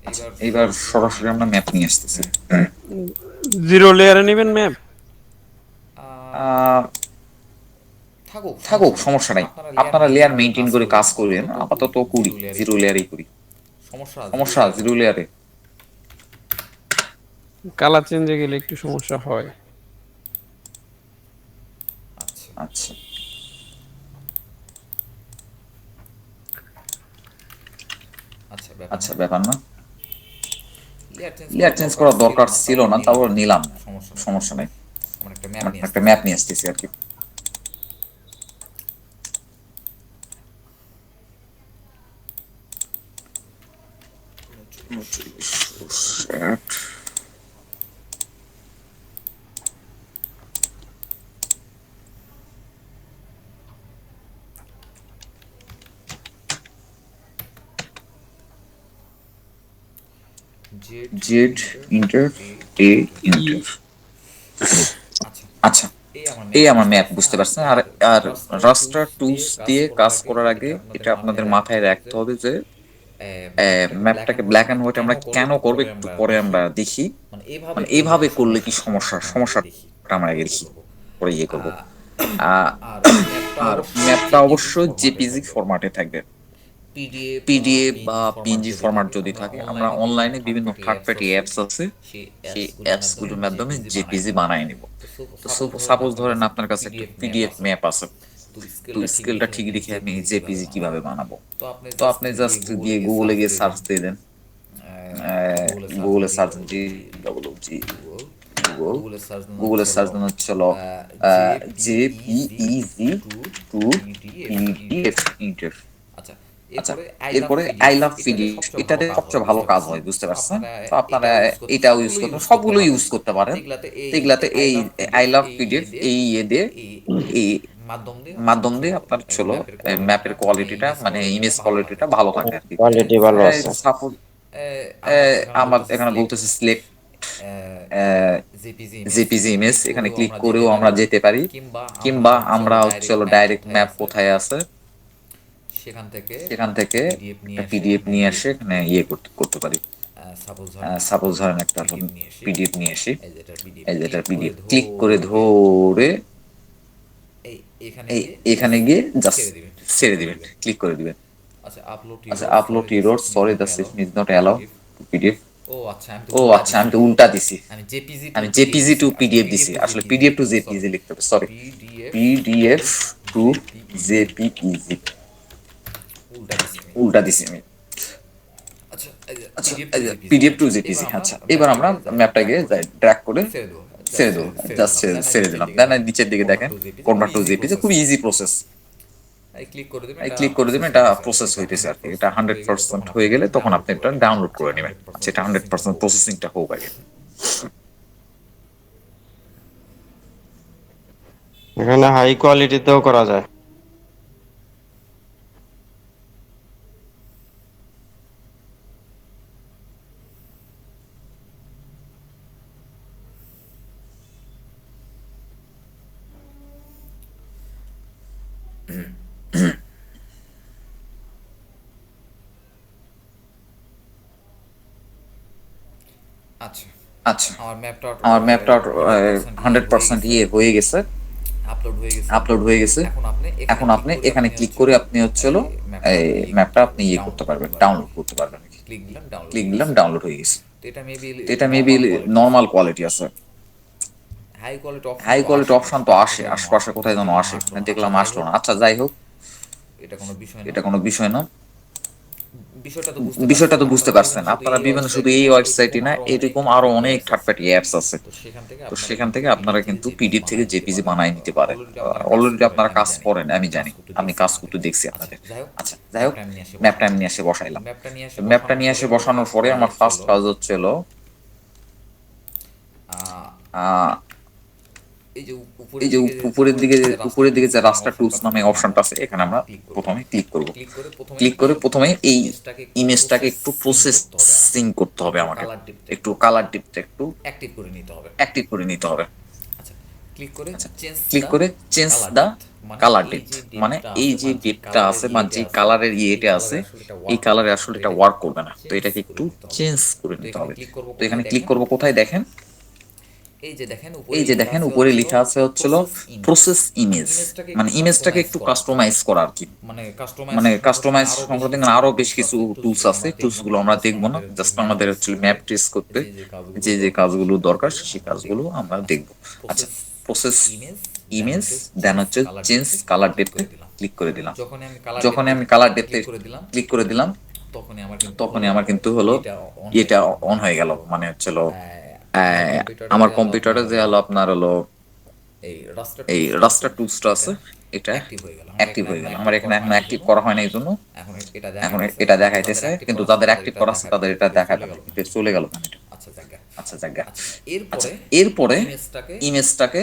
আচ্ছা, এইবার সরাসরি আমরা ম্যাপ নিয়ে আসতেছি। জিরো লেয়ারে নেবেন ম্যাপ? আহ, থাকুক, সমস্যা নাই। আপনারা লেয়ার মেনটেন করে কাজ করবেন, আপাতত করি, জিরো লেয়ারেই করি। সমস্যা জিরো লেয়ারে। কালার চেঞ্জে গেলে একটু সমস্যা হয়। আচ্ছা আচ্ছা, ব্যাপার না। লেয়ার চেঞ্জ করার দরকার ছিল না, তারপর নিলাম, সমস্যা নাই। আমার একটা ম্যাপ নিয়ে আসতেছি আর কি। জেড ইন্টার এ ই ইন্টার। আচ্ছা, এই আমার ম্যাপ, বুঝতে পারছেন। আর আর রাস্টার টুলস দিয়ে কাজ করার আগে এটা আপনাদের মাথায় রাখতে হবে যে ম্যাপটাকে ব্ল্যাক অ্যান্ড হোয়াইট আমরা কেন করবো একটু পরে আমরা দেখি। মানে এইভাবে করলে কি সমস্যাটা আমরা আগে দেখি, পরে ইয়ে করবো। আহ, আর ম্যাপটা অবশ্যই জেপিজি ফরম্যাটে থাকবে। পিডিএফ বা পিএনজি ফরম্যাট যদি থাকে, আমরা অনলাইনে বিভিন্ন থার্ড পার্টি অ্যাপস আছে, সেই অ্যাপস গুলোর মাধ্যমে জেপিজি বানায় নিব। তো সাপোজ ধরেন আপনার কাছে একটা পিডিএফ ম্যাপ আছে, তো স্কেলটা ঠিক রেখে আমি জেপিজি কিভাবে বানাবো। তো আপনি জাস্ট গিয়ে গুগলে গিয়ে সার্চ দিয়ে দেন। গুগলে সার্চ দিয়ে জি গুগল, গুগলে সার্চ দেন হচ্ছে হলো জেপিইজি টু পিডিএফ ইন্টার। আচ্ছা, এরপরে আই লাভ পিডিএফ, এটাতে সবচেয়ে ভালো কাজ হয়, বুঝতে পারছেন। তো আপনারা এটাও ইউজ করতে, সবগুলো ইউজ করতে পারেন। তো এগুলাতে এই আই লাভ পিডিএফ এই ইয়ে দিয়ে, এই মাধ্যম দিয়ে আপনার ছিল ম্যাপের কোয়ালিটিটা, মানে ইমেজ কোয়ালিটিটা ভালো থাকে আর কি। কোয়ালিটি ভালো আছে। সাপোজ আমার এখানে বলতেছে সিলেক্ট জেপিজি ইমেজ, এখানে ক্লিক করেও আমরা যেতে পারি, কিংবা আমরা হচ্ছে হলো ডাইরেক্ট ম্যাপ কোথায় আছে সেখান থেকে একটা পিডিএফ নিয়ে এসে এখানে ইয়ে করতে করতে পারি। সাপোজ ধরেন একটা পিডিএফ নিয়ে আসি, এই যেটা পিডিএফ ক্লিক করে ধরে এই এখানে গিয়ে জাস্ট ছেড়ে দিবেন, ক্লিক করে দিবেন। আচ্ছা, upload error, sorry the system is not allow to PDF. ও আচ্ছা, আমি তো উল্টা দিছি, আমি জেপিজি টু পিডিএফ দিছি, আসলে পিডিএফ টু জেপিজি লিখতে হবে, সরি। পিডিএফ টু জেপিইজি, উল্টা দিছি আমি। আচ্ছা, পিডিএফ টু জেপিজি। আচ্ছা, এবার আমরা ম্যাপটাকে ড্র্যাগ করে ছেড়ে দেবো, জাস্ট ছেড়ে দিলাম। দেন নিচের দিকে দেখেন কনভার্ট টু জেপিজি, খুব ইজি প্রসেস। এই ক্লিক করে দেবেন, এটা প্রসেস হইতেছে আর কি। এটা 100% হয়ে গেলে তখন আপনি এটা ডাউনলোড করে নেবেন। আচ্ছা, এটা 100% প্রসেসিংটা হোক আগে। এখানে হাই কোয়ালিটিতেও করা যায়। আচ্ছা, আমার ম্যাপটা 100% ইয়ে হয়ে গেছে, আপলোড হয়ে গেছে। এখন আপনি এখানে ক্লিক করে আপনি হচ্ছে হলো এই ম্যাপটা আপনি ইয়ে করতে পারবেন, ডাউনলোড করতে পারবেন। ক্লিক দিলাম, ডাউনলোড হয়ে গেছে। তো এটা মেবি নর্মাল কোয়ালিটি আছে, হাই কোয়ালিটি অপশন তো আসে আশপাশে কোথায় যেন আসে, দেখলাম আসলো না। আচ্ছা, যাই হোক, এটা কোনো বিষয় না। বিষয়টা তো বুঝতে পারছেন আপনারা। বিভিন্ন শুধু এই ওয়েবসাইটই না, এরকম আরো অনেক থার্ড পার্টি অ্যাপস আছে। তো সেখান থেকে আপনারা কিন্তু পিডিএফ থেকে জেপিজি বানাই নিতে পারেন। অলরেডি আপনারা কাজ করেন, আমি জানি, আমি কাজ করতে দেখছি আপনাদের। আচ্ছা, যাই হোক, ম্যাপটা আমি নিয়ে এসে বসাইলাম। ম্যাপটা নিয়ে এসে বসানোর পরে আমার ফার্স্ট কাজ হচ্ছে হলো আহ, এই যে উপরের দিকে যে রাস্টার টুলস নামে অপশনটা আছে, এখানে আমরা প্রথমে ক্লিক করব। ক্লিক করে প্রথমে এই ইমেজটাকে একটু প্রসেসিং করতে হবে আমাকে, একটু কালার ডিপটা একটু অ্যাক্টিভ করে নিতে হবে। আচ্ছা, ক্লিক করে চেঞ্জ দা কালার ডেপথ মানে এই যে ডেপথটা আছে মানে যে কালারের ইয়েটা আছে এই কালারে আসলে এটা ওয়ার্ক করবে না, তো এটাকে একটু চেঞ্জ করে নিতে হবে। তো এখানে ক্লিক করব কোথায় দেখেন, এই যে দেখেন উপরে লেখা আছে হচ্ছিল প্রসেস ইমেজ, মানে ইমেজটাকে একটু কাস্টমাইজ করা আর কি। মানে কাস্টমাইজ সংক্রান্ত আরো বেশ কিছু টুলস আছে, টুলস গুলো আমরা দেখবো না, জাস্ট আমাদের হচ্ছে ম্যাপ ট্রেস করতে যে যে কাজগুলো দরকার সেই কাজগুলো আমরা দেখবো। আচ্ছা, প্রসেস ইমেজ দেন হচ্ছে চেঞ্জ কালার ডেপথে ক্লিক করে দিলাম। যখনই আমি কালার ডেপথে ক্লিক করে দিলাম তখনই আমার কিন্তু হলো এটা অন হয়ে গেল, মানে হচ্ছিল আমার কম্পিউটারে যে হলো আপনার হলো এই রাস্টার টুলসটা আছে এটা অ্যাক্টিভ হয়ে গেল। আমার এখানে এখন অ্যাক্টিভ করা হয় না, এই জন্য এখন এটা দেখাইতেছে, কিন্তু যাদের অ্যাক্টিভ করা আছে তাদের এটা দেখাবে না, এটা চলে গেল কেন এটা। আচ্ছা জায়গা। আচ্ছা এরপরে ইমেজটাকে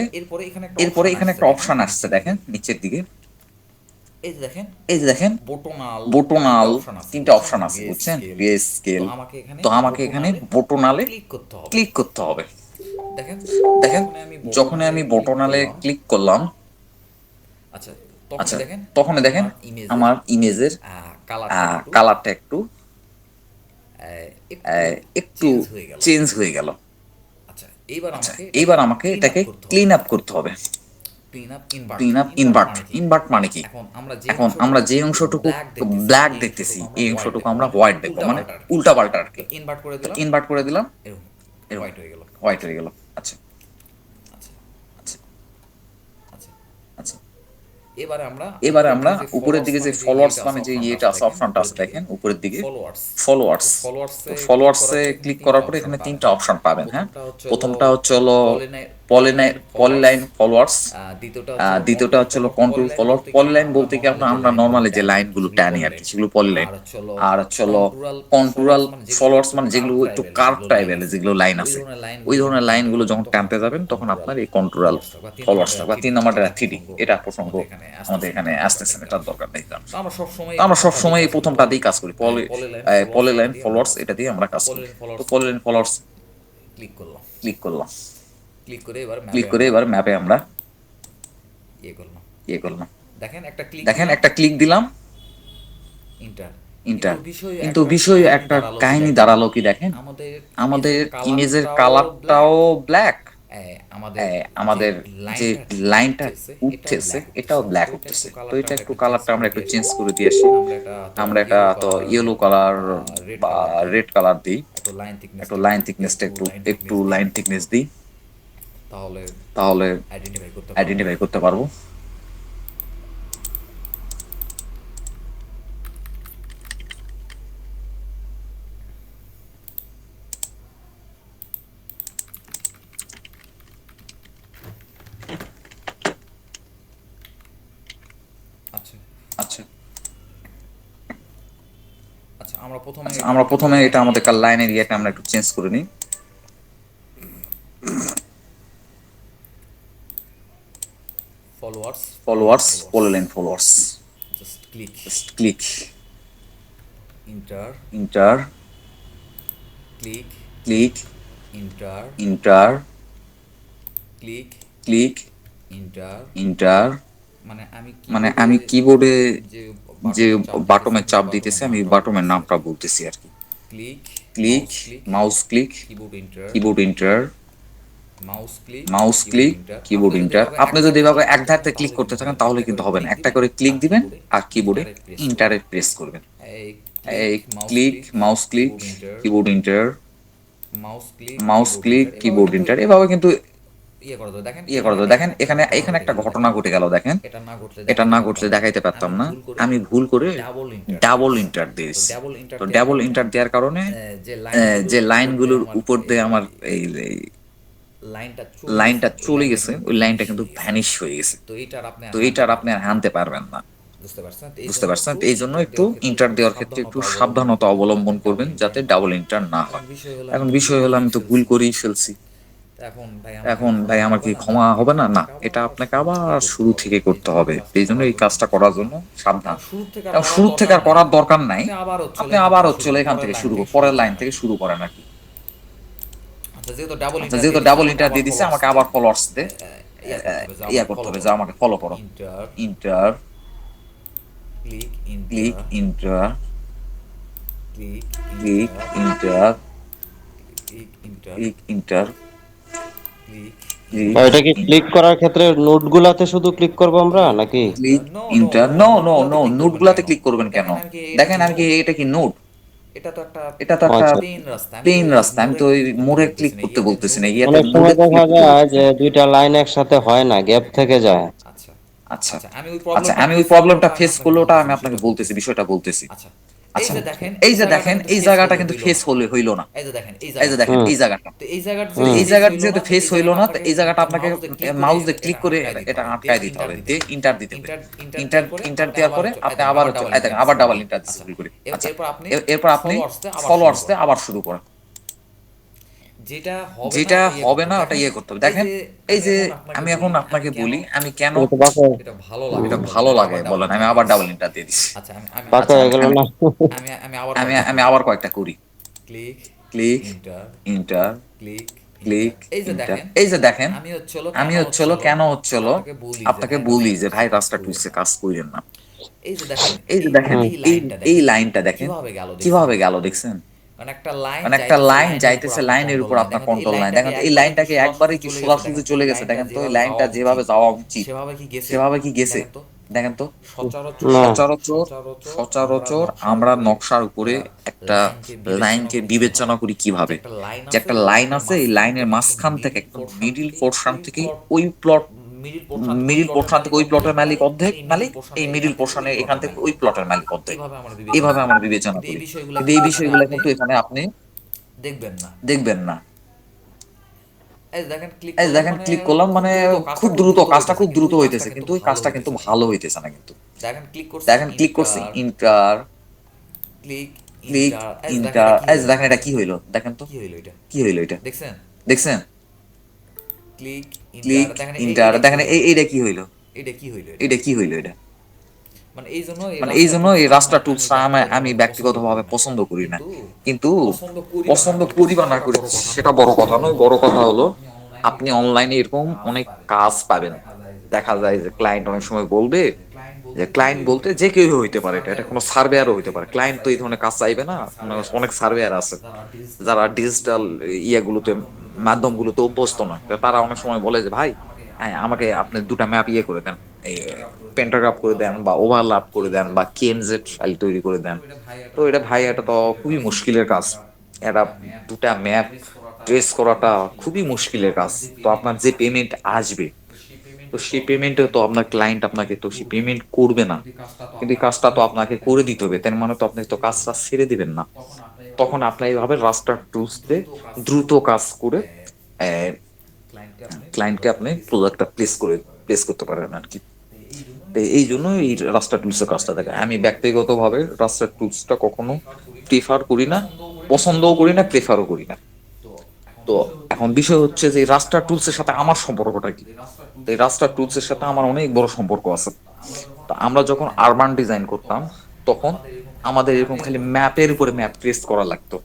এরপরে এখানে একটা অপশন আসছে দেখেন নিচের দিকে, এই যে দেখেন বোটোনাল তিনটা অপশন আছে বুঝছেন, স্কেল। তো আমাকে এখানে বোটোনালে ক্লিক করতে হবে। দেখেন যখনই আমি বোটোনালে ক্লিক করলাম, আচ্ছা তখন দেখেন আমার ইমেজের কালারটা একটু একটু চেঞ্জ হয়ে গেল। আচ্ছা এইবার আমাকে এটাকে ক্লিন আপ করতে হবে। ক্লিন আপ ইনভার্ট মানে কি, এখন আমরা যে অংশটুকু ব্ল্যাক দেখতেছি এই অংশটুকু আমরা হোয়াইট দেখবো, মানে উল্টা পাল্টা আর কি। ইনভার্ট করে দিলাম, হোয়াইট হয়ে গেল। আচ্ছা আচ্ছা আচ্ছা এবারে আমরা উপরের দিকে যে ফলোয়ার্স মানে যে ইয়েটা আছে অপশনটা আছে দেখেন উপরের দিকে ফলোয়ার্স। তো ফলোয়ার্সে ক্লিক করার পরে এখানে তিনটা অপশন পাবেন। হ্যাঁ, প্রথমটা হচ্ছে হলো পলিলাইন ফলোয়ার্স, দ্বিতীয়টা হচ্ছে হলো কন্ট্রোল ফলোয়ার। পলিলাইন বলতে কি আমরা নর্মালি যে লাইনগুলো টানি আর কি সেগুলো পলিলাইন, আর হচ্ছে হলো কন্ট্রোরাল ফলোয়ার্স মানে যেগুলো একটু কার্ভ টাইপের যেগুলো লাইন আছে ওই ধরনের লাইনগুলো যখন টানতে যাবেন তখন আপনার এই কন্ট্রোরাল ফলোয়ার্সটা বা 3 নম্বরটা থ্রিডি এটা প্রসঙ্গ আমাদের এখানে আসতেছে, এটার দরকার নেই। তো আমরা সবসময় এই প্রথমটা দিয়েই কাজ করি, পলিলাইন ফলোয়ার্স এটা দিয়ে আমরা কাজ করি। তো পলিলাইন ফলোয়ার্স ক্লিক করলাম, ক্লিক করে এবার ম্যাপে আমরা ইয়ে করলাম। দেখেন একটা ক্লিক দিলাম ইন্টার, কিন্তু বিষয় একটা কাহিনী দাঁড়ালো কি দেখেন, আমাদের ইমেজের কালারটাও ব্ল্যাক, আমাদের যে লাইনটা উঠতেছে এটাও ব্ল্যাক উঠতেছে। তো এটা একটু কালারটা আমরা একটু চেঞ্জ করে দিয়ে আসি। আমরা এটা তো ইয়েলো কালার বা রেড কালার দিই, একটু লাইন থিকনেসটা একটু লাইন থিকনেস দিই, তাহলে আইডেন্টিফাই করতে পারবো। আচ্ছা আমরা প্রথমে এটা আমাদের লাইনের ইয়েটা আমরা একটু চেঞ্জ করে নিই। Followers polyline followers, just click inter click inter click inter. মানে আমি কিবোর্ডে যে বাটনের চাপ দিতেছি আমি বাটনের নামটা বলতেছি আর কি। Click mouse click keyboard inter, mouse click keyboard inter. আপনি যদি এভাবে এক ধারে ক্লিক করতে থাকেন তাহলে কিন্তু হবে না, একটা করে ক্লিক দিবেন আর কিবোর্ডে ইন্টারে প্রেস করবেন। এই click mouse click keyboard inter, mouse click keyboard inter, এভাবে কিন্তু ইয়ে করে দাও। দেখেন এখানে একটা ঘটনা ঘটে গেল, দেখেন এটা না ঘটলে দেখাইতে পারতাম না, আমি ভুল করে ডাবল ইন্টার দিয়েছি। তো ডাবল ইন্টার দেওয়ার কারণে যে লাইনগুলোর উপর দিয়ে আমার এই লাইনটা চলে গেছে ওই লাইনটা কিন্তু ভ্যানিশ হয়ে গেছে। তো এইটার আপনি আর আনতে পারবেন না, বুঝতে পারছেন? এই জন্য একটু ইন্টার দেওয়ার ক্ষেত্রে একটু সাবধানতা অবলম্বন করবেন যাতে ডাবল ইন্টার না হয়। এখন বিষয় হলো আমি তো ভুল করেই ফেলছি, এখন ভাই আমার কি ক্ষমা হবে না? না, এটা আপনাকে আবার শুরু থেকে করতে হবে। এই জন্য এই কাজটা করার জন্য সাবধান। শুরু থেকে আর করার দরকার নাই, আপনি আবার হচ্ছে এখান থেকে শুরু পরের লাইন থেকে শুরু করেন আর কি। যেহেতু ডাবল ইন্টার দিয়ে দিচ্ছে আমাকে আবার ফলোয়ার্স দে ইয়া করতে হবে যে আমাকে ফলো করো। Inter inter, click click inter inter, click click inter inter, click inter click inter, click click এটা কি ক্লিক করার ক্ষেত্রে নোট গুলাতে শুধু ক্লিক করবো আমরা নাকি? Click no no enter. No no no নোটগুলোতে নো, ক্লিক করবেন নোটগুলাতে কেন? ক্লিক করবেন কেন? দেখেন আর কি এটা দেখেন কি আর কি, নোট? এটা কি নোট? এটা তো একটা এটা তো একটা আচ্ছা, প্লেন রাস্তা, আমি তো প্লেন ওই রাস্তা, আমি মোড়ে তো ওই ক্লিক করতে মোড়ে ক্লিক বলতেছি না, করতে ইয়াতে বলতেছি না, নোডে ইয়াতে অনেক নোডে সময় দেখা ক্লিক করতে যায় বলতেছি। যে দুইটা লাইন একসাথে হয় না, গ্যাপ থেকে যায়। আচ্ছা আচ্ছা আচ্ছা, আমি ওই আচ্ছা, প্রবলেমটা আমি ওই ফেস করলে প্রবলেমটা ওটা আমি ফেস আপনাকে করলে ওটা বলতেছি, আমি আপনাকে বিষয়টা বলতেছি, বলতেছি। বিষয়টা বলতেছি। আচ্ছা, এই আচ্ছা, যে দেখেন এই এই যে জায়গাটা দেখেন কিন্তু এই ফেস জায়গাটা হইলো কিন্তু হইলো ফেস না। হইল না। এই যে দেখেন এই এই যে জায়গাটা, দেখেন হুম এই জায়গাটা, তো এই জায়গাটা তো যদি হুম এই ফেস জায়গাটা হইলো যেহেতু না, তো ফেস এই হইল জায়গাটা না, তো আপনাকে এই জায়গাটা একটা আপনাকে মাউস দিয়ে ক্লিক করে মাউস দিয়ে ক্লিক এটা করে আটকায় দিতে এটা হবে, দিয়ে আটকায় দিতে ইন্টার হবে, দিতে দিয়ে হবে। ইন্টার দিতে হবে। ইন্টার ইন্টার ইন্টার দেওয়ার পরে ইন্টার আপনি দেওয়ার আবার পরে আপনি দেখেন আবার আবার ডাবল এই ইন্টার দেখেন দিতে আবার শুরু ডাবল করেন। ইন্টার দিতে আচ্ছা, শুরু করি। আচ্ছা, এরপর আপনি এরপর আপনি ফলোয়ার্সটা আবার শুরু ফলোয়ার্সতে করেন। আবার শুরু করেন। যেটা হবে না যেটা ওটা ইয়ে হবে করতে না হবে। ওটা দেখেন ইয়ে করতে হবে। এই দেখেন যে এই আমি যে এখন আপনাকে আমি এখন বলি আমি আপনাকে কেন বলি আমি কেন এটা তো বাঁকা, এটা ভালো লাগে এটা বলেন, ভালো আমি লাগে আবার ডাবল বলেন, আমি ইন্টার দিয়ে আবার দিচ্ছি। ডাবল ইন্টার দিয়ে দিচ্ছি। আচ্ছা, বাঁকা আচ্ছা, হয়ে গেল না? আমি আবার আমি কয়েকটা আমি করি। আবার কয়েকটা করি। Click click inter inter, click inter. Click এই যে ইন্টার। দেখেন এই যে দেখেন আমি হচ্ছে হলো আমি কেন হচ্ছে হচ্ছে হলো হলো কেন হচ্ছে হলো আপনাকে বলি যে আপনাকে ভাই বলি রাস্তা যে টুলসে ভাই কাজ রাস্তা করিয়েন টুলসে না। কাজ করেন না। এই যে দেখেন এই যে এই দেখেন এই এই লাইনটা এই দেখেন লাইনটা দেখেন কিভাবে গেল দেখছেন? কিভাবে গেল দেখছেন? মানে একটা লাইন মানে একটা যাইতেছে লাইন লাইনের উপর যাইতেছে আপনার লাইনের কন্ট্রোল উপর নাই, আপনার দেখেন তো এই কন্ট্রোল নাই। লাইনটা কি দেখেন তো এই একবারে কি লাইনটাকে একবারে সোজাসুজি কি চলে গেছে? সোজাসুজি দেখেন তো চলে এই গেছে, লাইনটা দেখেন তো এই যেভাবে লাইনটা যাওয়া যেভাবে উচিত যাওয়া উচিত সেভাবে কি গেছে? সেভাবে কি গেছে? দেখেন তো দেখেন তো সচরাচর না, সচরাচর সচরাচর আমরা সচরাচর নকশার আমরা উপরে নকশার উপরে একটা একটা বিবেচনা লাইনকে করি কিভাবে? বিবেচনা করি যে কিভাবে? একটা লাইন যে আছে একটা ওই লাইন লাইনের আছে, এই মাঝখান লাইনের থেকে একদম মাঝখান থেকে একদম মিডিল পোর্শন থেকে ওই প্লটের মালিক অর্ধেক মালিক, এই মিডিল পোর্শনে এখান থেকে ওই প্লটের মালিক অর্ধেক। এইভাবে আমরা বিবেচনা এইভাবে করি। আমরা বিবেচনা কিন্তু এই করি, বিষয়গুলো কিন্তু এই কিন্তু এখানে বিষয়গুলো আপনি কিন্তু এখানে আপনি দেখবেন না। দেখবেন না। এই যে দেখেন ক্লিক এই যে করলাম দেখেন মানে ক্লিক করলাম খুব মানে দ্রুত কাজটা খুব খুব দ্রুত দ্রুত কাজটা হইতেছে, খুব কিন্তু দ্রুত ওই কাজটা হইতেছে, কিন্তু কিন্তু ওই ভালো কাজটা কিন্তু হইতেছে না। ভালো হইতেছে না কিন্তু। দেখেন ক্লিক করছি দেখেন ক্লিক করছি inter inter, click click inter. এই যে দেখেন ইন্টার। এটা কি এই যে হইলো? দেখেন এটা কি হইলো, দেখেন তো কি হইলো এটা? কি হইলো এটা? দেখছেন? দেখছেন? Click inter. ক্লিক দেখেন ইন্টার, এইটা কি দেখেন হইলো? এইটা কি হইলো, এটা কি হইলো এটা? এটা কি হইলো এটা? মানে এই জন্য এই মানে এই রাস্টার জন্য এই টুলসটা রাস্টার আমি টুলসটা আমি ব্যক্তিগতভাবে পছন্দ করি ব্যক্তিগতভাবে না। পছন্দ করি না। কিন্তু কিন্তু পছন্দ করি পছন্দ বা না করি করি বা না সেটা করি বড় কথা সেটা নয়। বড় কথা নয়, বড় কথা হলো আপনি অনলাইনে এরকম অনেক কাজ পাবেন। দেখা যায় যে ক্লায়েন্ট অনেক সময় বলবে যে ক্লায়েন্ট বলতে যে কেউ হইতে পারে, এটা কোনো সার্ভেয়ারও হইতে পারে। ক্লায়েন্ট তো এই ধরনের কাজ চাইবে না। অনেক সার্ভেয়ার আছে যারা ডিজিটাল ইয়াগুলোতে মাধ্যমগুলোতে অভ্যস্ত না, তো তারা অনেক সময় বলে যে ভাই হ্যাঁ আমাকে আপনি দুটা ম্যাপ ইয়ে করে দেন, এই পেন্টাগ্রাফ করে দেন বা ওভারল্যাপ করে দেন বা কেএনজেড ফাইল তৈরি করে দেন। তো এটা ভাই এটা তো খুবই মুশকিলের কাজ। এটা দুটা ম্যাপ ট্রেস করাটা খুবই মুশকিলের কাজ। তো আপনার যে পেমেন্ট আসবে, তো সেই পেমেন্টে তো আপনার ক্লায়েন্ট আপনাকে তো সেই পেমেন্ট করবে না, কিন্তু এই কাজটা তো আপনাকে করে দিতে হবে। তার মানে তো আপনি তো কাজটা ছেড়ে দিবেন না। তখন আপনি এইভাবে রাস্টার টুলসতে দ্রুত কাজ করে ক্লায়েন্টকে আপনি প্রোডাক্টটা প্লেস করতে পারেন আর কি। তো এই জন্য এই রাস্টার টুলসের কাজটা থাকে। আমি ব্যক্তিগতভাবে রাস্টার টুলসটা কখনো প্রিফার করি না, পছন্দও করি না, প্রেফারও করি না। তো এখন বিষয় হচ্ছে যে রাস্টার টুলসের সাথে আমার সম্পর্কটা কি? তো এই রাস্টার টুলসের সাথে আমার অনেক বড় সম্পর্ক আছে। তো আমরা যখন আরবান ডিজাইন করতাম তখন আমাদের এরকম খালি ম্যাপের উপরে ম্যাপ ট্রেস করা লাগতো।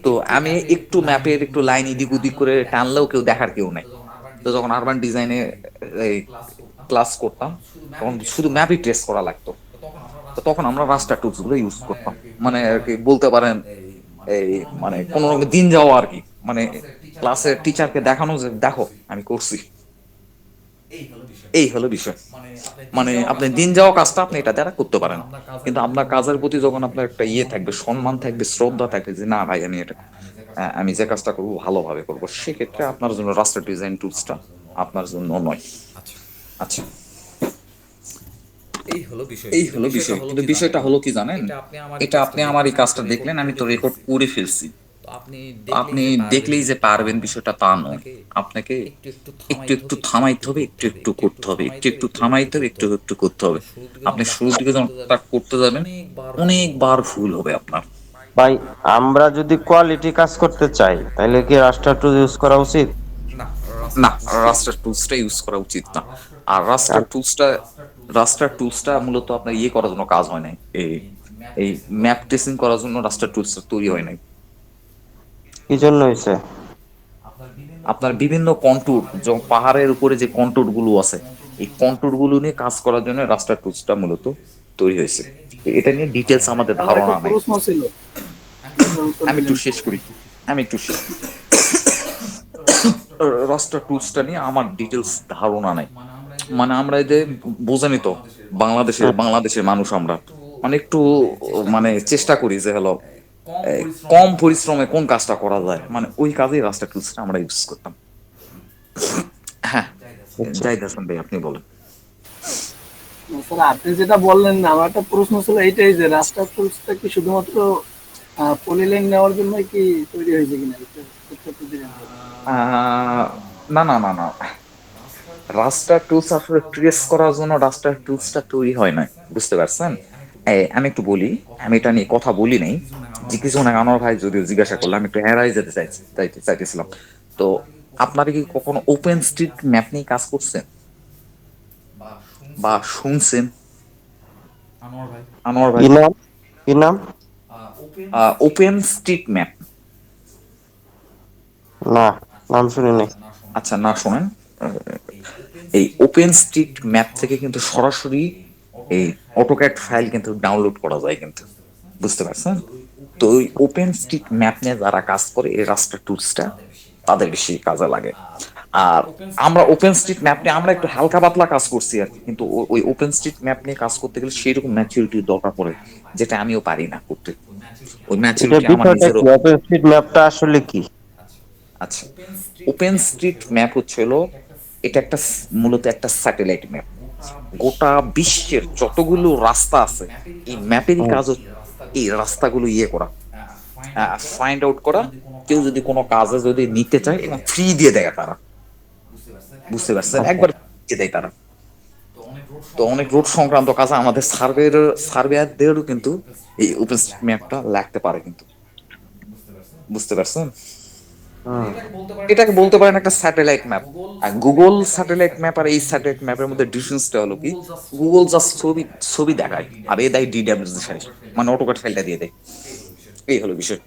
তো আমি একটু ম্যাপের একটু লাইন এদিক ওদিক করে টানলেও কেউ দেখার কেউ নাই। তো যখন আরবান ডিজাইনে এই ক্লাস করতাম তখন শুধু ম্যাপই ট্রেস করা লাগতো। তো তখন আমরা রাস্টার টুলস গুলো ইউজ করতাম, মানে আর কি বলতে পারেন এই মানে কোনো রকম দিন যাওয়া আর কি, মানে ক্লাসের টিচারকে দেখানো যে দেখো আমি করছি। এই হলো বিষয়। মানে আপনি দিন যাওয়া কাজটা আপনি এটা দ্বারা করতে পারেন, কিন্তু আপনার কাজের প্রতি যখন আপনার একটা ইয়ে থাকবে, সম্মান থাকবে, শ্রদ্ধা থাকবে যে না ভাই আমি এটা আমি যে কাজটা করবো ভালোভাবে করবো, সেক্ষেত্রে আপনার জন্য রাস্টার ডিজাইন টুলসটা আপনার জন্য নয়। আচ্ছা, আচ্ছা, এই হলো বিষয়। এই হলো বিষয়। কিন্তু বিষয়টা হলো কি জানেন, এটা আপনি আমার এই কাজটা দেখলেন, দেখলেন, আমি তো রেকর্ড করে ফেলছি। তো আপনি আপনি দেখলেই যে পারবেন বিষয়টা তা নয়। আপনাকে একটু একটু থামাইতে হবে, একটু একটু করতে হবে, একটু একটু থামাইতে হবে, একটু একটু করতে হবে। আপনি শুরুর দিকে যখন start করতে যাবেন অনেকবার ভুল হবে আপনার। ভাই আমরা যদি কোয়ালিটি কাজ করতে চাই তাহলে কি রাস্টার টুল ইউজ করা উচিত? না না, রাস্টার টুলসটা ইউজ করা উচিত না। আর রাস্টার টুলসটা মূলত আপনার ইয়ে করার জন্য কাজ হয় নাই, এই এই ম্যাপ ট্রেসিং করার জন্য রাস্টার টুলসটা তৈরি হয় নাই। কি জন্য হয়েছে? আপনার বিভিন্ন কন্ট্যুর, যেমন পাহাড়ের উপরে যে কন্ট্যুর গুলো আছে, এই কন্ট্যুর গুলো নিয়ে কাজ করার জন্য রাস্টার টুলসটা মূলত তৈরি হয়েছে। তো এটা নিয়ে ডিটেলস আমাদের আমার একটা ধারণা নাই। প্রশ্ন ছিল, আপনার উত্তর আমি একটু দিলেন। শেষ করি। আমি একটু রাস্টার টুলসটা নিয়ে আমার ডিটেলস ধারণা নাই। মানে আমরা এই যে বোঝেনি তো, বাংলাদেশের মানুষ আমরা মানে একটু মানে চেষ্টা করি যে হলো কম পরিশ্রমে কোন কাজটা করা যায়, মানে ওই কাজেই রাস্টার টুলসটা আমরা ইউজ করতাম। হ্যাঁ, আচ্ছা। জাহিদ হাসান ভাই আপনি বলেন। স্যার আপনি যেটা বললেন না, আমার একটা প্রশ্ন ছিল এইটাই যে রাস্টার টুলসটা কি শুধুমাত্র পলিলাইন নেওয়ার জন্য কি তৈরি হয়েছে কিনা, এটা উত্তরটা দিলেন। আহ, না না না না, রাস্টার টুলস আসলে ট্রেস করার জন্য রাস্টার টুলসটা তৈরি হয় না, বুঝতে পারছেন? আমি একটু বলি, আমি এটা নিয়ে কথা বলি নাই যে কিছু না, আনোয়ার ভাই যদিও জিজ্ঞাসা করলাম, আমি একটু এড়াই যেতে চাইতেছিলাম। তো আপনারা কি কখনো ওপেন স্ট্রিট ম্যাপ নিয়ে কাজ করছেন বা শুনছেন আনোয়ার ভাই? কি নাম? কি নাম? ওপেন স্ট্রিট ম্যাপ, না, নাম শুনি নাই। আচ্ছা না শোনেন, এই ওপেন স্ট্রিট ম্যাপ থেকে কিন্তু সরাসরি এই অটোক্যাড ফাইল কিন্তু ডাউনলোড করা যায় কিন্তু, বুঝতে পারছেন? তো ওই ওপেন স্ট্রিট ম্যাপ নিয়ে যারা কাজ করে এই রাস্টার টুলসটা তাদের বেশি কাজে লাগে। আর আমরা ওপেন স্ট্রিট ম্যাপ নিয়ে আমরা একটু হালকা পাতলা কাজ করছি আর কি, কিন্তু ওই ওপেন স্ট্রিট ম্যাপ নিয়ে কাজ করতে গেলে সেই রকম ম্যাচুরিটির দরকার পড়ে, যেটা আমিও পারি না করতে। ওই এটা ম্যাচুরিটি আমার বিষয়টা নিজেরও। কি? ওপেন স্ট্রিট ম্যাপটা আসলে কি? আচ্ছা, ওপেন স্ট্রিট ম্যাপ হচ্ছে হলো, এটা একটা মূলত একটা স্যাটেলাইট ম্যাপ। গোটা বিশ্বের যতগুলো রাস্তা আছে এই ম্যাপেরই হুম, কাজ হচ্ছে এই রাস্তাগুলো ইয়ে করা, ফাইন্ড আউট করা। কেউ যদি কোনো কাজে যদি নিতে চায় এবং ফ্রি দিয়ে দেয় তারা, বুঝতে পারছেন, আচ্ছা। একবার দিয়ে দেয় তারা। তো অনেক রুট সংক্রান্ত কাজ আমাদের সার্ভেয়ারদেরও কিন্তু এই ওপেন স্ট্রিট ম্যাপটা লাগতে পারে কিন্তু, বুঝতে পারছেন? হুম, এটাকে বলতে পারেন একটা স্যাটেলাইট ম্যাপ। আর গুগল স্যাটেলাইট ম্যাপ আর এই স্যাটেলাইট ম্যাপের মধ্যে ডিফারেন্সটা হলো কি, গুগল জাস্ট ছবি ছবি দেখায় আর এ দেয় ডিডাব্লিউ সাইজ, মানে অটোকাট ফাইলটা দিয়ে দেয়। এই হলো বিষয়।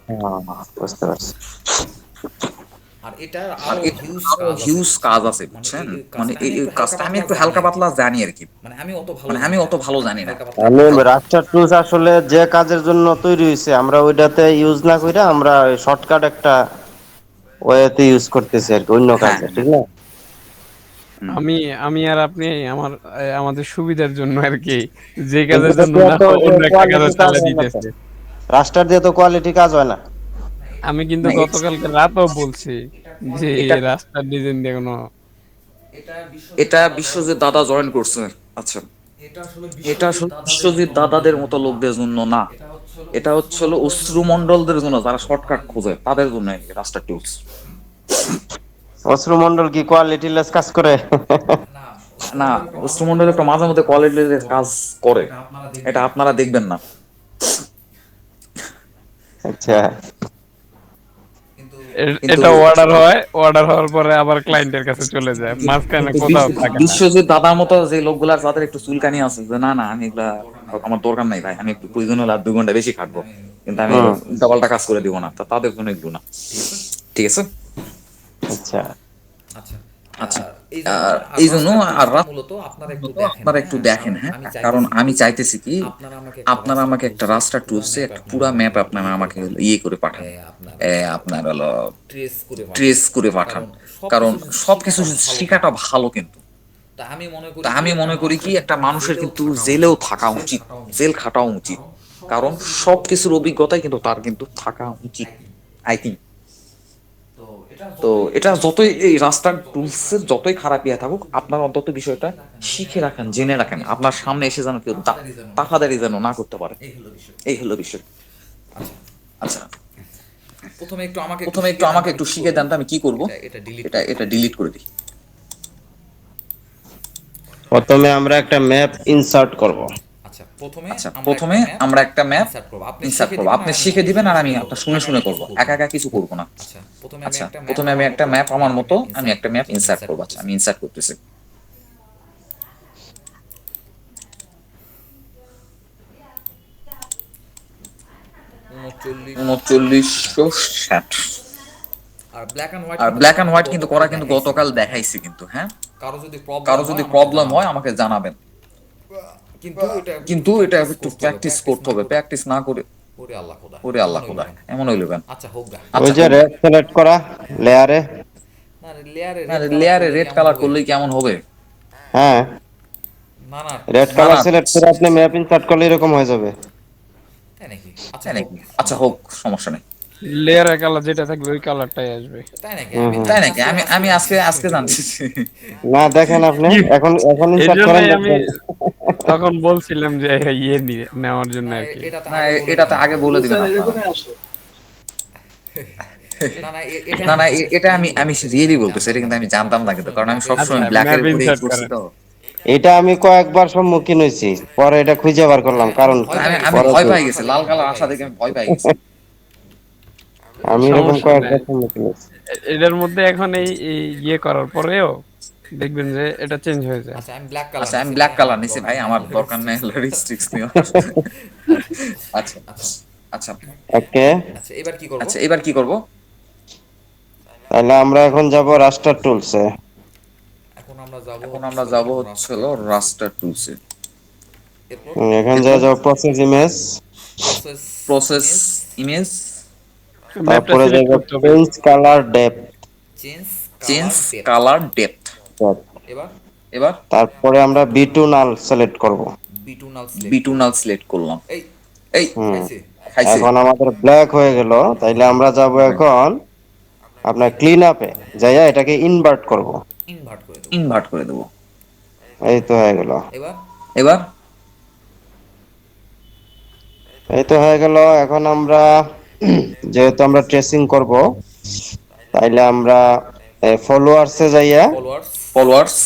বুঝতে পারছি। আর এটার আর আরো এটা হিউজ আরো কাজ আছে, হিউজ কাজ আছে, মানে বুঝছেন? এই মানে কাজটা আমি এই একটু হালকা কাজটা আমি পাতলা একটু জানি হালকা আর কি। পাতলা জানি আর কি, মানে আমি অত ভালো মানে জানি আমি না, অত ভালো জানি না। হালকা পাতলা আমি একটু জানি। রাস্টার টুলস আসলে যে কাজের জন্য তৈরি হয়েছে আমরা ওইটাতে ইউজ না করে আমরা শর্টকাট একটা ওয়েতে ইউজ করতেছি আর কি, অন্য হ্যাঁ কাজে, হ্যাঁ। ঠিক না? হুম। আমি আমি আর আপনি আমাদের সুবিধার জন্য আর কি, যে কিন্তু কাজের এটা জন্য দিয়ে না তো অন্য একটা কাজে কোয়ালিটি কাজ চালিয়ে হয় না তো। দিতেছে। রাস্টার দিয়ে তো কোয়ালিটি কাজ হয় না। আমি কিন্তু না গতকালকে রাতও বলছি যে এটা রাস্তার ডিজাইন দিয়ে কোনো এটা বিশ্বজিৎ দাদা জয়েন করছে। আচ্ছা, এটা আসলে বিশ্বজিৎ দাদাদের মতো লোকদের জন্য না, এটা হচ্ছে হলো অশ্রুমণ্ডলদের জন্য, যারা শর্টকাট খোঁজে তাদের জন্য এই রাস্টার টুলস। অশ্রুমন্ডল কি কোয়ালিটি লেস কাজ করে? না, অশ্রুমণ্ডল একটা মাঝে মধ্যে কোয়ালিটির কাজ করে, এটা আপনারা দেখবেন না। আচ্ছা। কিন্তু এটা অর্ডার হওয়ার পরে আবার ক্লায়েন্টের কাছে চলে যায়, মাঝখানে কিন্তু কোথাও থাকে না। বিশ্বজিৎ দাদার মতো যে লোকগুলার যাদের একটু চুলকানি আছে, যে না না আমি এগুলা আমার দরকার নাই ভাই, আমি একটু প্রয়োজন হলে আর 2 ঘন্টা বেশি খাটবো, কিন্তু আমি হুম, ডাবলটা কাজ করে দিব না, তা তাদের জন্য এগুলো না। ঠিক আছে। আচ্ছা। আচ্ছা, আচ্ছা, এই জন্য এই জন্য রাস্টার আর টুলসটা মূলত আপনারা একটু দেখেন, আপনারা একটু হ্যাঁ, দেখেন, কারণ হ্যাঁ, আমি কারণ চাইতেছি আমি কি চাইতেছি কি আপনারা আমাকে একটা রাস্টার টুলসে একটা পুরা ম্যাপ আপনারা আমাকে ইয়ে করে পাঠান, আপনার আপনার হলো ট্রেস করে ট্রেস পাঠান, করে পাঠান। কারণ কারণ সবকিছু সবকিছু ভালো শেখাটা ভালো কিন্তু। তা আমি মনে তা করি আমি মনে করি কি একটা মানুষের কিন্তু জেলেও থাকা উচিত, জেল খাটাও উচিত, কারণ সবকিছুর অভিজ্ঞতাই কিন্তু তার কিন্তু থাকা উচিত, আই থিঙ্ক। তো এটা যতই এই রাস্তার টুলসের যতই খারাপ ইয়ে থাকুক, আপনার অন্তত বিষয়টা শিখে রাখেন, জেনে রাখেন, আপনার সামনে এসে যেন কেউ তাকাদারি যেন না করতে পারে। এই হলো বিষয়। আচ্ছা, প্রথমে একটু আমাকে একটু শিখে দেন তো আমি কি করব। এটা ডিলিট এটা ডিলিট করে দিই। প্রথমে আমরা একটা ম্যাপ ইনসার্ট করব। আচ্ছা প্রথমে আমরা একটা ম্যাপ ইনসার্ট করব, ইনসার্ট করবো, আপনি শিখে দিবেন আর আমি আপনার শুনে শুনে করবো, একা একা কিছু করবো না। আচ্ছা আচ্ছা, প্রথমে আমি একটা ম্যাপ আমার মতো আমি একটা ম্যাপ ইনসার্ট করবো। আচ্ছা, আমি ইনসার্ট করতেছি। 3960 3960। আর ব্ল্যাক এন্ড হোয়াইট আর ব্ল্যাক এন্ড হোয়াইট কিন্তু করা কিন্তু গতকাল দেখাইছি কিন্তু, হ্যাঁ। কারো যদি প্রবলেম হয় আমাকে জানাবেন, কিন্তু এটা একটু প্র্যাকটিস করতে হবে, প্র্যাকটিস না করে ওরে আল্লাহ খোদা এমন হইলো কেন? আচ্ছা হোক গা। ওই যে রেড সিলেক্ট করা লেয়ারে, না লেয়ারে লেয়ারে রেড কালার করলেই কেমন হবে? হ্যাঁ না না রেড কালার সিলেক্ট করে আপনি ম্যাপ ইনসার্ট করলে এরকম হয়ে যাবে। তাই নাকি? তাই নাকি? আচ্ছা হোক, সমস্যা নেই। লেয়ারের কালার যেটা থাকবে ওই কালারটাই আসবে। তাই নাকি? তাই নাকি? আমি আজকে জানছি। না দেখেন আপনি এখন এই ইনসার্ট করেন জন্যই আমি দেখবেন। তখন বলছিলাম যে ইয়ে নিয়ে নেওয়ার জন্য আর কি। এটা তো না এটা তো আগে বলে দিবেন স্যার আপনারা। এরকমই আসে। না না এটা না না এটা আমি রিয়েলি বলতেছি, এটা কিন্তু আমি জানতাম না কিন্তু, কারণ আমি সবসময় আচ্ছা, ব্ল্যাকের map উপরেই insert করছি করেন। তো। এটা আমি কয়েকবার সম্মুখীন হয়েছি, পরে এটা খুঁজে বার করলাম কারণ কি। আমি ভয় পেয়ে গেছি, লাল কালার আশা দেখে আমি ভয় পেয়ে গেছি। আমি এরকম সমস্যা কয়েকবার নাই। সম্মুখীন হয়েছি। এটার মধ্যে এখন এই ইয়ে করার পরেও দেখবেন যে এটা চেঞ্জ হয়ে যায়। আচ্ছা আমি ব্ল্যাক কালার আচ্ছা আমি ব্ল্যাক কালার নিছি ভাই, আমার দরকার নেই রিস্ট্রিক্টস নিয়ে। আচ্ছা আচ্ছা ওকে, আচ্ছা এবার কি করব? আচ্ছা এবার কি করব? তাহলে আমরা এখন যাব রাস্টার টুলসে। এখন আমরা যাব হচ্ছে হলো রাস্টার টুলসে। এরপর এখন যা যাব প্রসেস ইমেজ, প্রসেস ইমেজ, ম্যাপটা তারপরে সিলেক্ট যাব করতে হবে। Change colour depth, change colour depth. এবার এবার তারপরে আমরা বি2 নাল সিলেক্ট করব। B2 বিটুনাল সিলেক্ট করলাম। এই এই খাইছে খাইছে। এখন আমাদের ব্ল্যাক হয়ে গেল, তাইলে আমরা যাব এখন আপনার ক্লিন আপে, যাইয়া এটাকে ইনভার্ট করব। ইনভার্ট করে দেব। ইনভার্ট করে দেবো। এই তো হয়ে গেল, এবার এবার এই তো হয়ে গেল। এখন আমরা যেহেতু আমরা ট্রেসিং করব, তাইলে আমরা ফলোয়ার্সে যাইয়া ফলোয়ার্স,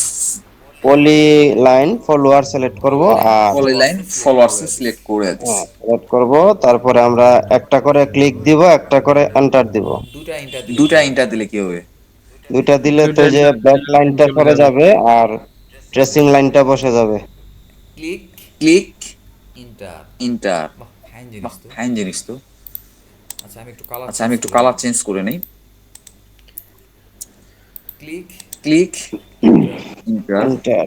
পলি লাইন ফলোয়ার সিলেক্ট করব আর পলিলাইন ফলোয়ার্স সিলেক্ট করে দিচ্ছি। সিলেক্ট করব। তারপরে আমরা একটা করে ক্লিক দিব, একটা করে এন্টার দিব। দুটা ইন্টার দিলে কি হবে? দুইটা দিলে তো যে ব্যাক লাইনটা সরে যাবে আর ট্রেসিং লাইনটা বসে যাবে। Click click inter. ইন্টার। বাহ ফাইন জিনিস তো। ফাইন জিনিস তো। আচ্ছা আমি একটু কালার আচ্ছা আমি একটু কালার চেঞ্জ করে নেই। Click click inter. এন্টার।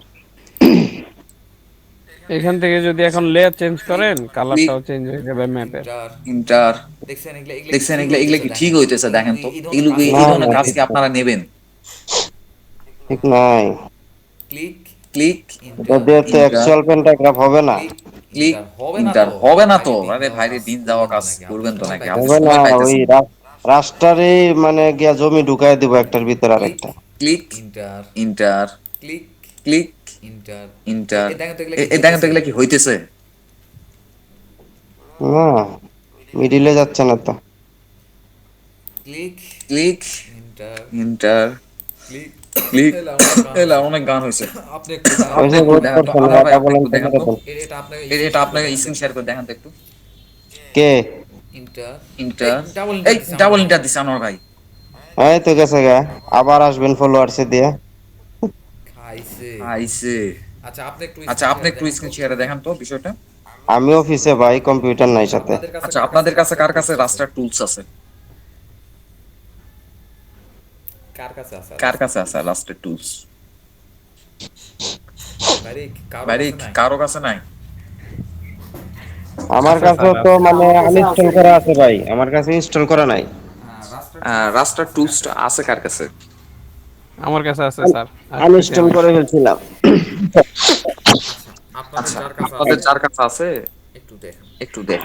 এখান থেকে যদি এখন লেয়ার চেঞ্জ করেন কালারটাও চেঞ্জ হয়ে যাবে ম্যাপের। Inter inter. দেখছেন দেখছেন এগুলা কি ঠিক হইতেছে? দেখেন তো এগুলো এই না, ধরনের না, কাজ কি আপনারা নেবেন? ঠিক নাই, ক্লিক ক্লিক এটা দিয়ে তো অ্যাকচুয়াল পেন্টাগ্রাফ হবে না। ক্লিক ইন্টার হবে না তো। আরে ভাইরে দিন যাওয়া কাজ করবেন তো নাকি? আপনি হবে না, সময় ওই পাইতেছেন। রাস্টারে মানে গিয়া জমি ঢুকায় দিব একটার ভিতর আরেকটা। Click inter inter. Click click inter inter. দেখেন তো এই দেখেন তো এগুলা কি হইতেছে? না মিডিলে যাচ্ছে না তো। Click click inter inter. Click click এলা অনেক গান হইছে। আপনি একটু ওই যে একটু vote দেখান তো, করছেন, আলাদা ভাই, এটা আপনি বলেন একটু তো দেখান তো। কিরকম? এটা আপনাকে এটা আপনাকে স্ক্রিন শেয়ার করে দেখান তো একটু। কে ইন্টার ইন্টার। ডাবল এই ডাবল ইন্টার দিছে আমার ভাই। এই তো গেছে গা, আবার আসবেন ফলোয়ার্সে দিয়ে। খাইছে। আইছে। আচ্ছা আপনি একটু স্ক্রিন শেয়ারে দেখান তো বিষয়টা। আমি অফিসে ভাই, কম্পিউটার নাই সাথে। আচ্ছা আপনাদের কাছে কার কাছে রাস্টার টুলস আছে? কার কাছে আছে? কার কাছে আছে রাস্টার টুলস? বাইরে বাইরে কারো কাছে নাই? আমার কাছে তো মানে আনইনস্টল করা আছে ভাই, আমার কাছে ইনস্টল করা নাই। রাস্টার টুলসটা আছে কার কাছে? আমার কাছে আছে স্যার। আনইনস্টল করে ফেলছিলাম। আপনাদের যার কাছে আপনাদের যার কাছে আছে একটু দেখেন। একটু দেখ।